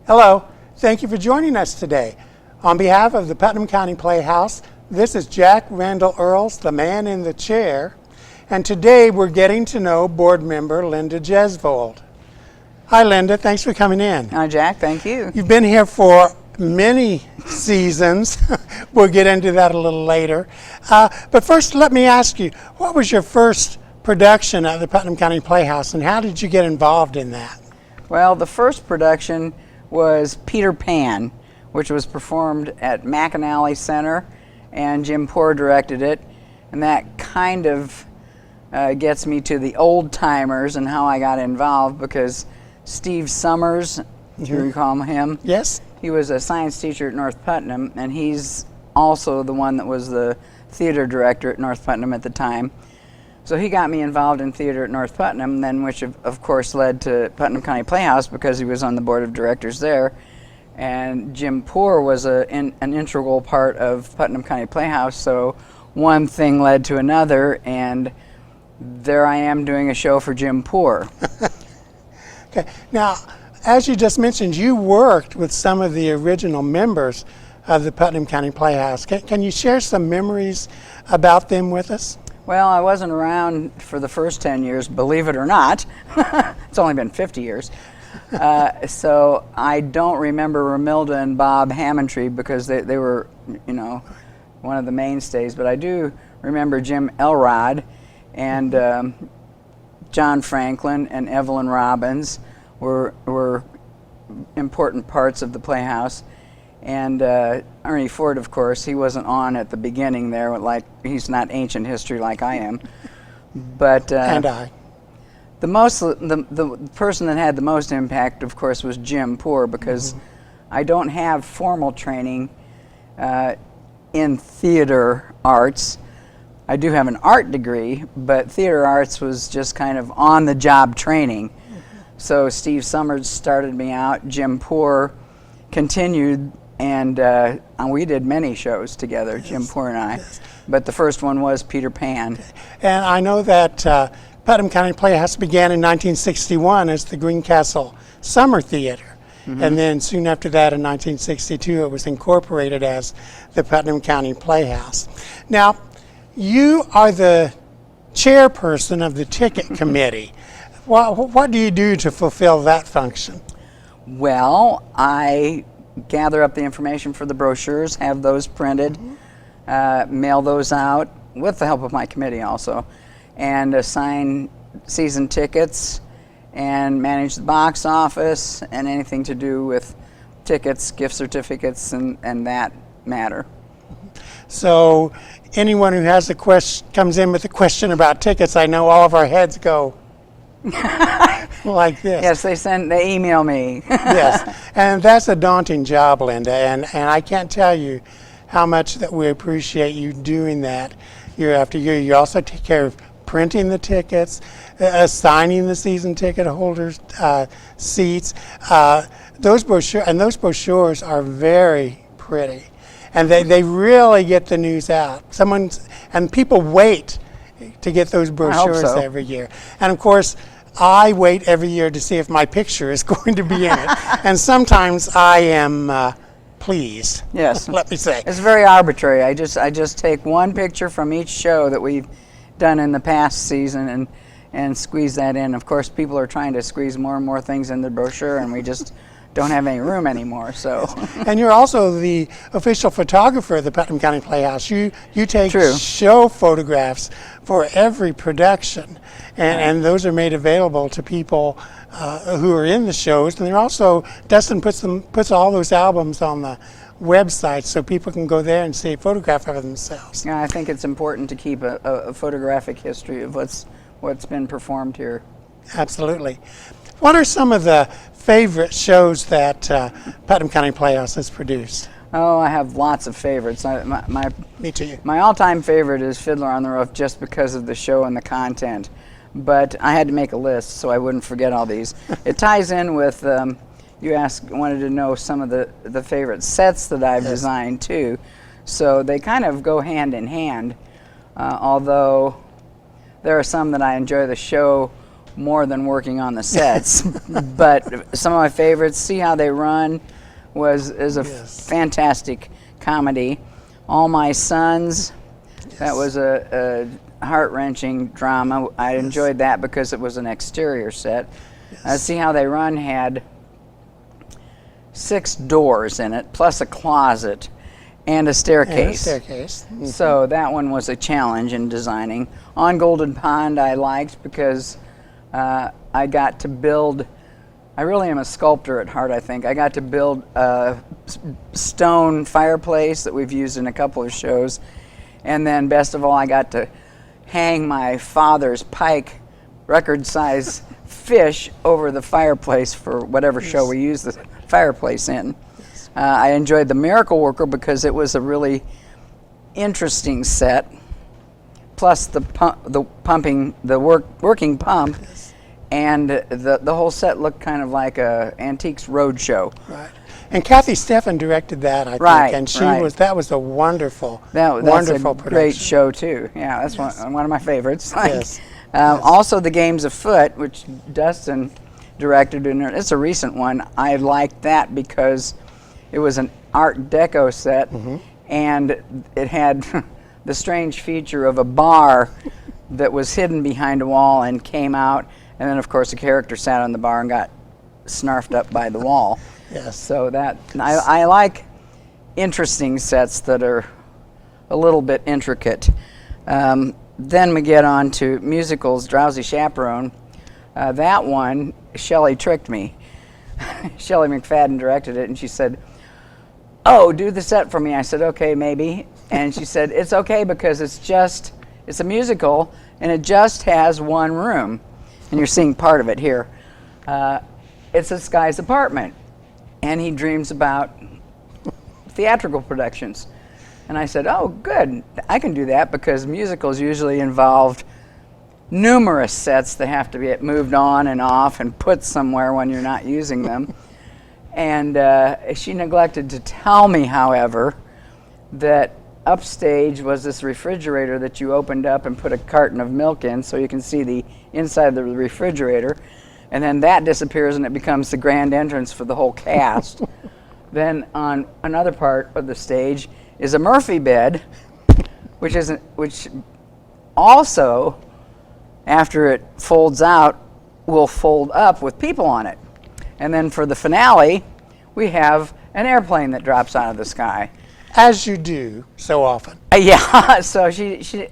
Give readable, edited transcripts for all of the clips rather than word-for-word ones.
Hello, thank you for joining us today. On behalf of the Putnam County Playhouse, this is Jack Randall Earls, the man in the chair, and today we're getting to know board member Linda Gjesvold. Hi Linda, thanks for coming in. Hi Jack, thank you. You've been here for many seasons. We'll get into that a little later. But first, let me ask you, what was your first production at the Putnam County Playhouse, and how did you get involved in that? Well, the first production was Peter Pan, which was performed at McAnally Center, and Jim Poor directed it, and that kind of gets me to the old timers and how I got involved, because Steve Summers, do you recall him? Yes. He was a science teacher at North Putnam, and he's also the one that was the theater director at North Putnam at the time. So he got me involved in theater at North Putnam, then which of course led to Putnam County Playhouse because he was on the board of directors there. And Jim Poor was an integral part of Putnam County Playhouse, so one thing led to another, and there I am doing a show for Jim Poor. Okay. Now, as you just mentioned, you worked with some of the original members of the Putnam County Playhouse. Can you share some memories about them with us? Well, I wasn't around for the first 10 years, believe it or not. It's only been 50 years. So I don't remember Romilda and Bob Hammondtree because they were, you know, one of the mainstays, but I do remember Jim Elrod and John Franklin and Evelyn Robbins were important parts of the Playhouse. And Ernie Ford, of course, he wasn't on at the beginning there, like he's not ancient history like I am. But and I. The person that had the most impact, of course, was Jim Poor, because I don't have formal training in theater arts. I do have an art degree, but theater arts was just kind of on-the-job training. So Steve Summers started me out, Jim Poor continued, and we did many shows together, Jim Poor and I. But the first one was Peter Pan. And I know that Putnam County Playhouse began in 1961 as the Greencastle Summer Theater. And then soon after that, in 1962, it was incorporated as the Putnam County Playhouse. Now, you are the chairperson of the ticket committee. What do you do to fulfill that function? Well, I gather up the information for the brochures, have those printed, mail those out with the help of my committee also, and assign season tickets and manage the box office and anything to do with tickets, gift certificates, and that matter. So anyone who has a question, comes in with a question about tickets, I know all of our heads go like this. Yes, they email me. Yes, and that's a daunting job, Linda, and I can't tell you how much that we appreciate you doing that year after year. You also take care of printing the tickets, assigning the season ticket holders seats. Those brochures are very pretty, and they really get the news out. And people wait to get those brochures every year. And of course, I wait every year to see if my picture is going to be in it. And sometimes I am pleased. Yes. Let me say. It's very arbitrary. I just take one picture from each show that we've done in the past season and squeeze that in. Of course, people are trying to squeeze more and more things in the brochure, and we just don't have any room anymore. So. And you're also the official photographer of the Putnam County Playhouse. You take True. show photographs for every production, and those are made available to people who are in the shows. And they're also, Dustin puts all those albums on the website so people can go there and see a photograph of themselves. Yeah, I think it's important to keep a photographic history of what's been performed here. Absolutely. What are some of the favorite shows that Putnam County Playhouse has produced? Oh, I have lots of favorites. Me too. My all-time favorite is Fiddler on the Roof, just because of the show and the content. But I had to make a list so I wouldn't forget all these. It ties in with, you wanted to know some of the favorite sets that I've designed too. So they kind of go hand in hand, although there are some that I enjoy the show more than working on the sets. But some of my favorites, See How They Run is a fantastic comedy. All My Sons, that was a heart-wrenching drama. I enjoyed that because it was an exterior set. See How They Run had 6 doors in it, plus a closet and a staircase. So that one was a challenge in designing. On Golden Pond I liked because I got to build, I really am a sculptor at heart, I think. I got to build a stone fireplace that we've used in a couple of shows. And then best of all, I got to hang my father's pike record-size fish over the fireplace for whatever show we used the fireplace in. I enjoyed The Miracle Worker because it was a really interesting set, plus the working pump, and the whole set looked kind of like a Antiques Roadshow. Right. And Kathy Steffen directed that, I think, and that was a wonderful, wonderful production. Great show too. Yeah, that's one of my favorites. Yes. Also, The Games Afoot, which Dustin directed, and it's a recent one. I liked that because it was an Art Deco set, and it had the strange feature of a bar that was hidden behind a wall and came out, and then of course a character sat on the bar and got snarfed up by the wall. Yes. So that I like interesting sets that are a little bit intricate. Then we get on to musicals. Drowsy Chaperone. That one, Shelley tricked me. Shelley McFadden directed it, and she said, "Oh, do the set for me." I said, "Okay, maybe." And she said, "It's okay because it's a musical, and it just has one room." And you're seeing part of it here. It's this guy's apartment, and he dreams about theatrical productions. And I said, "Oh, good, I can do that," because musicals usually involved numerous sets that have to be moved on and off and put somewhere when you're not using them. And she neglected to tell me, however, that upstage was this refrigerator that you opened up and put a carton of milk in so you can see the inside of the refrigerator, and then that disappears and it becomes the grand entrance for the whole cast. Then on another part of the stage is a Murphy bed, which also, after it folds out, will fold up with people on it. And then for the finale, we have an airplane that drops out of the sky. As you do so often. Yeah, so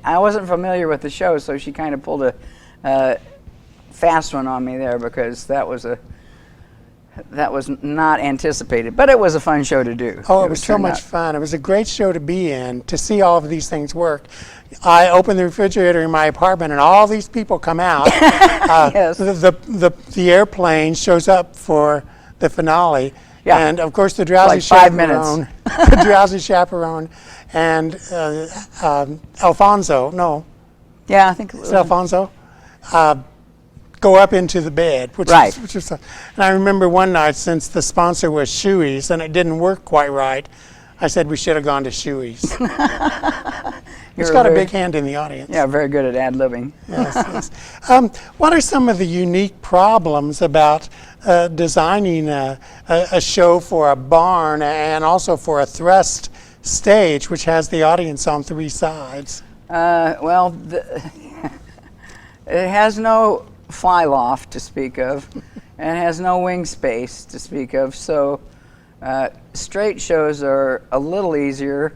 I wasn't familiar with the show, so she kind of pulled a fast one on me there because that was not anticipated, but it was a fun show to do. Oh, it was so much fun. It was a great show to be in, to see all of these things work. I opened the refrigerator in my apartment, and all these people come out. Yes. The airplane shows up for the finale, and of course the Drowsy like 5 Chaperone, minutes. the Drowsy Chaperone, and Alfonso. No. Yeah, I think it was Alfonso. Go up into the bed, which is and I remember one night, since the sponsor was Shoey's and it didn't work quite right, I said we should have gone to Shoey's. It's got a big hand in the audience. Yeah, very good at ad-libbing. Yes. What are some of the unique problems about designing a show for a barn and also for a thrust stage, which has the audience on 3 sides? Well, it has no fly loft to speak of, and has no wing space to speak of, so straight shows are a little easier,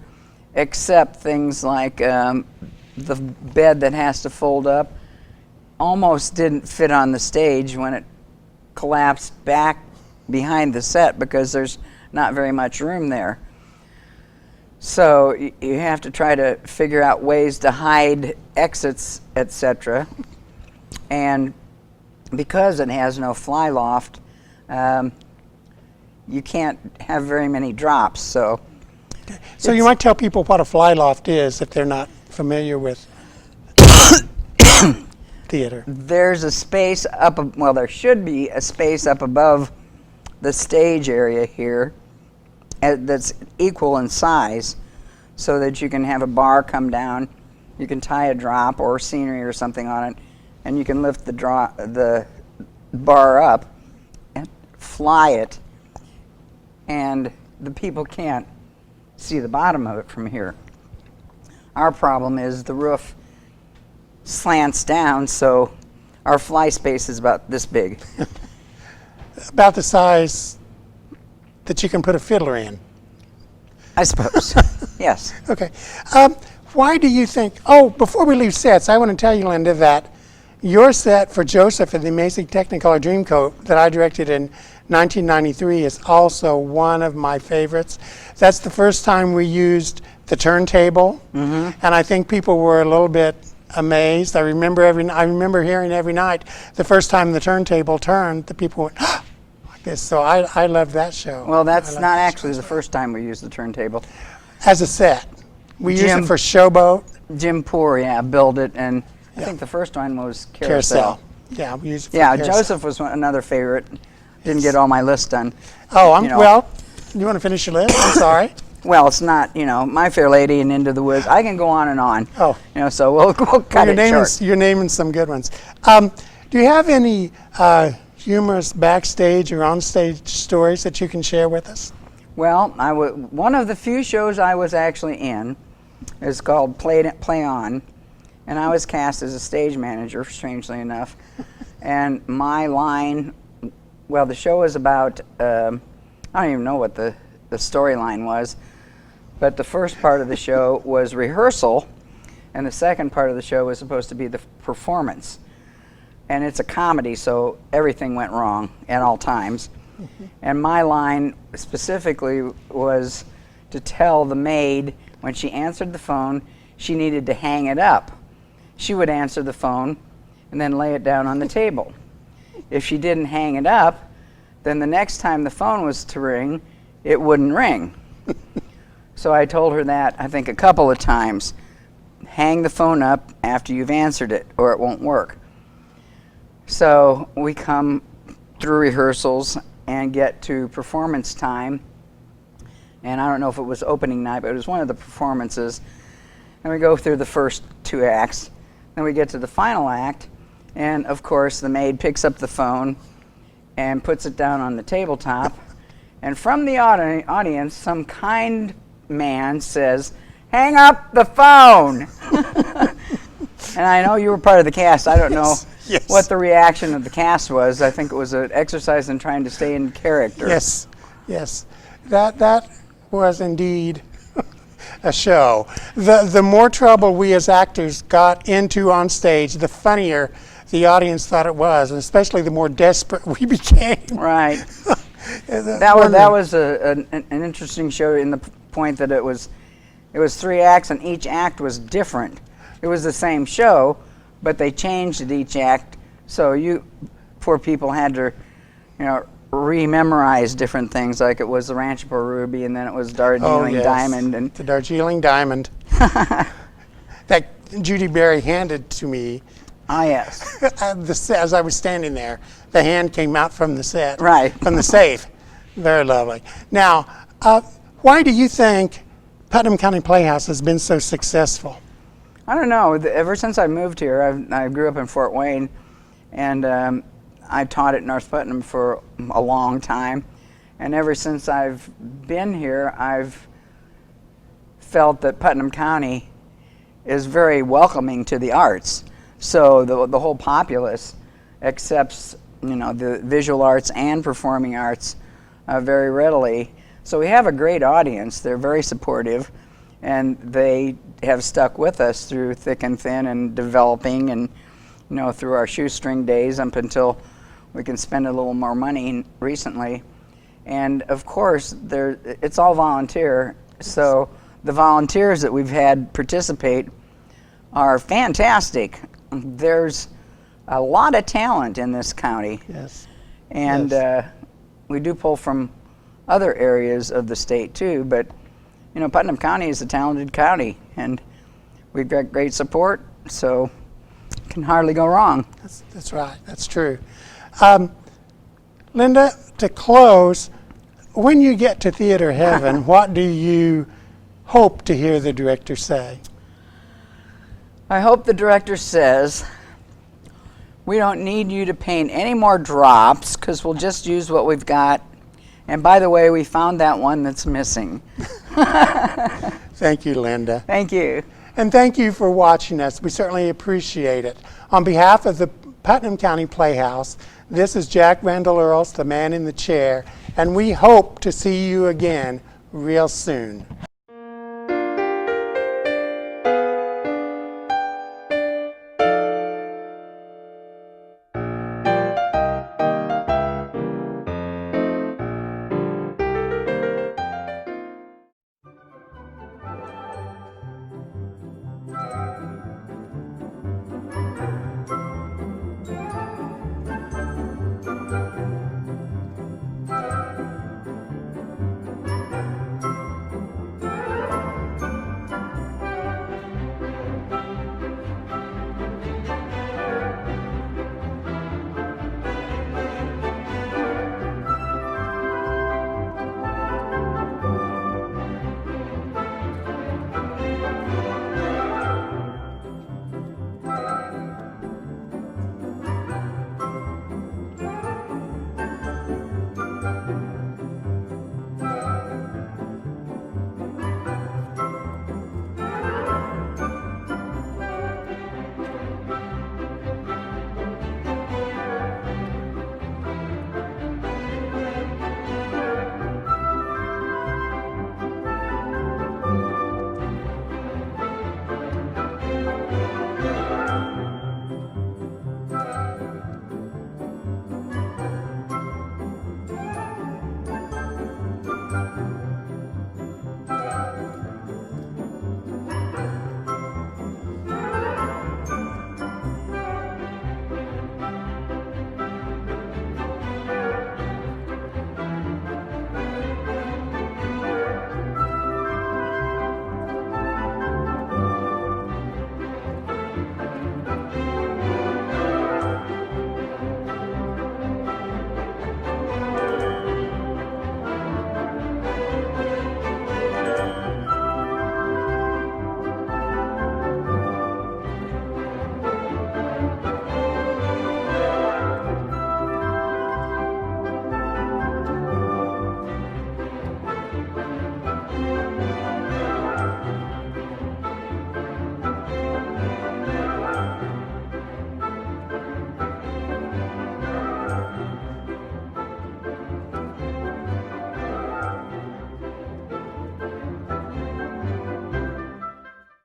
except things like the bed that has to fold up almost didn't fit on the stage when it collapsed back behind the set because there's not very much room there. So you have to try to figure out ways to hide exits, etc. And because it has no fly loft, you can't have very many drops. So you might tell people what a fly loft is if they're not familiar with theater. There's a space up, well, there should be a space up above the stage area here that's equal in size, so that you can have a bar come down, you can tie a drop or scenery or something on it, and you can lift the bar up and fly it, and the people can't see the bottom of it from here. Our problem is the roof slants down, so our fly space is about this big. About the size that you can put a fiddler in. I suppose. Yes. Okay. Why do you think, before we leave sets, I want to tell you, Linda, that your set for Joseph and the Amazing Technicolor Dreamcoat that I directed in 1993 is also one of my favorites. That's the first time we used the turntable, and I think people were a little bit amazed. I remember hearing every night the first time the turntable turned, the people went like this. So I love that show. Well, that's not actually the first time we used the turntable. As a set, we used it for Showboat. Jim Poor, built it, and I think the first one was Carousel. Yeah, we used it for Carousel. Joseph was another favorite. Didn't get all my list done. Oh, well, you want to finish your list? I'm sorry. Well, it's not, My Fair Lady and Into the Woods. I can go on and on. Oh. So we'll cut it short. You're naming some good ones. Do you have any humorous backstage or onstage stories that you can share with us? Well, one of the few shows I was actually in is called Play On, and I was cast as a stage manager, strangely enough. And my line, well, the show was about, I don't even know what the storyline was, but the first part of the show was rehearsal, and the second part of the show was supposed to be the performance. And it's a comedy, so everything went wrong at all times. And my line specifically was to tell the maid when she answered the phone, she needed to hang it up. She would answer the phone and then lay it down on the table. If she didn't hang it up, then the next time the phone was to ring, it wouldn't ring. So I told her that, I think, a couple of times. Hang the phone up after you've answered it, or it won't work. So we come through rehearsals and get to performance time. And I don't know if it was opening night, but it was one of the performances. And we go through the first two acts. Then we get to the final act. And, of course, the maid picks up the phone and puts it down on the tabletop. And from the audience, some kind man says, "Hang up the phone." And I know you were part of the cast. I don't know what the reaction of the cast was. I think it was an exercise in trying to stay in character. Yes. That was indeed a show. The more trouble we as actors got into on stage, the funnier the audience thought it was, and especially the more desperate we became. Right. That was an interesting show in the point that it was 3 acts, and each act was different. It was the same show, but they changed at each act, so you poor people had to, rememorize different things, like it was the Rancho Por Ruby, and then it was Darjeeling Diamond. And the Darjeeling Diamond that Judy Berry handed to me. Ah, yes. As I was standing there, the hand came out from the set. Right. From the safe. Very lovely. Now, why do you think Putnam County Playhouse has been so successful? I don't know. Ever since I moved here, I grew up in Fort Wayne, and I taught at North Putnam for a long time. And ever since I've been here, I've felt that Putnam County is very welcoming to the arts. So the whole populace accepts, the visual arts and performing arts very readily. So we have a great audience. They're very supportive, and they have stuck with us through thick and thin and developing, and through our shoestring days up until we can spend a little more money recently. And of course, it's all volunteer. So the volunteers that we've had participate are fantastic. There's a lot of talent in this county. Yes. And we do pull from other areas of the state too, but Putnam County is a talented county, and we've got great support, so can hardly go wrong. That's right. That's true. Linda, to close, when you get to theater heaven, what do you hope to hear the director say? I hope the director says, We don't need you to paint any more drops because we'll just use what we've got. And by the way, we found that one that's missing. Thank you, Linda. Thank you. And thank you for watching us. We certainly appreciate it. On behalf of the Putnam County Playhouse, this is Jack Randall Earls, the man in the chair, and we hope to see you again real soon.